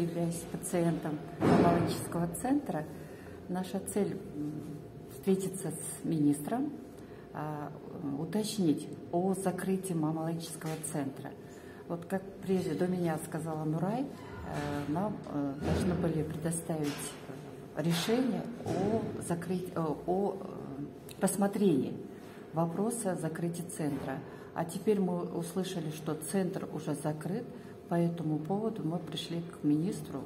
являюсь пациентом маммологического центра. Наша цель встретиться с министром, уточнить о закрытии маммологического центра. Вот как прежде до меня сказала Нурай, нам должны были предоставить решение о рассмотрении вопроса о закрытии центра. А теперь мы услышали, что центр уже закрыт. По этому поводу мы пришли к министру,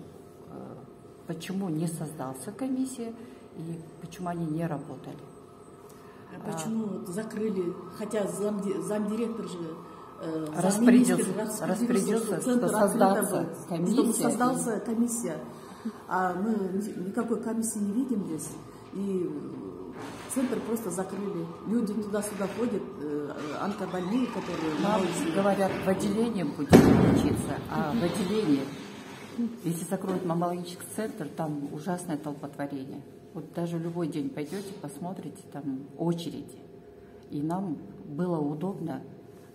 почему не создался комиссия и почему они не работали. А почему закрыли, хотя замдиректор же распорядился, что создался комиссия. А мы никакой комиссии не видим здесь. И центр просто закрыли. Люди туда-сюда ходят, онкобольные, которые... Нам говорят, в отделении будете лечиться, а в отделении, если закроют маммологический центр, там ужасное толпотворение. Вот даже любой день пойдете, посмотрите, там очереди. И нам было удобно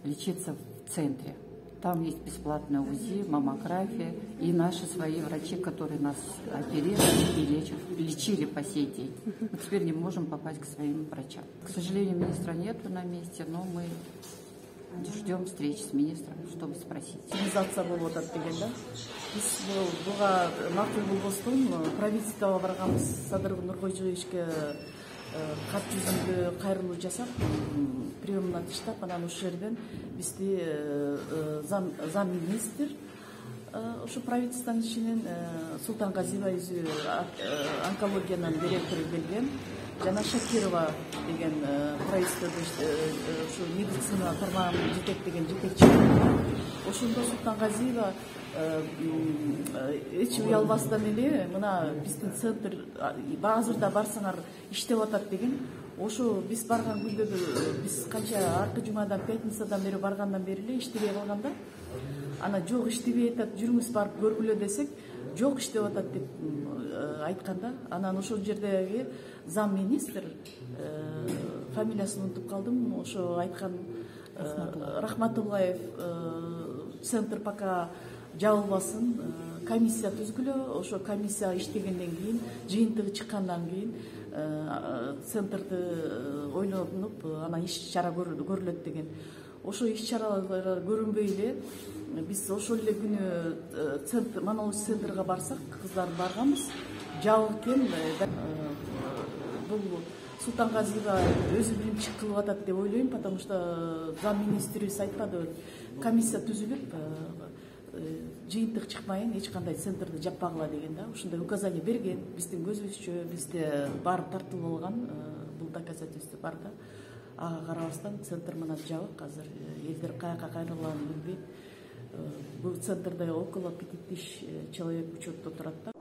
лечиться в центре. Там есть бесплатная УЗИ, маммография и наши свои врачи, которые нас оперировали и лечили по сей день. Мы теперь не можем попасть к своим врачам. К сожалению, министра нету на месте, но мы ждем встречи с министром, чтобы спросить. Организация болуп атат деген да. Биз буга макул болбостон правительствого барганбыз, Садыр Нуркойчуевичке кат жүзүндө кайрылуу жасап, приемна тыштап, анан ошол жерден бизди зам министр ошо правительствонун ичинен Султангазиева өзү онкологиянын директору келген, жана Шакирова деген правительстводо ушу медицина тармагынын жетектеген жетекчи. Ошондо Султангазиева эч уялбастан эле мына биздин центр азырда барсаңар иштеп атат деген. Ошо биз барган күндөгү биз канча аркы жумадан пятницадан бери баргандан бери эле иштебей калган да. Ана жок иштебей атат, жүрүңүз барып көргүлө десек, жок иштеп атат деп айтканда, анан ошол жердеги зам министр фамилиясын унутуп калдым, ошо айткан Рахматуллаев центр пока жабылбасын, комиссия түзгүлө, ошо комиссия иштегенден кийин, жыйынтыгы чыккандан кийин центрды ойлонуп, анан иш-чара көрүлөт деген. Ошо иш-чаралар көрүнбөй эле биз ошол эле күнү маммологический центрге барсак, кыздар барганбыз, жабык экен. Бул Султангазиева өзү биринчи кылып атат деп ойлойм, потому что зам министрибиз айтпады, комиссия түзүлүп, жыйынтык чыкмайын эч кандай центрди жаппагыла деген да. Ошондой указание берген, биздин көзүбүзчө, бизде бар тартылып алган, бул доказательство бар да. Ага карабастан центр мына жабык, азыр элдер каяка кайрылганын билбейт. Бул центрде около 5000 человек учетто турат да.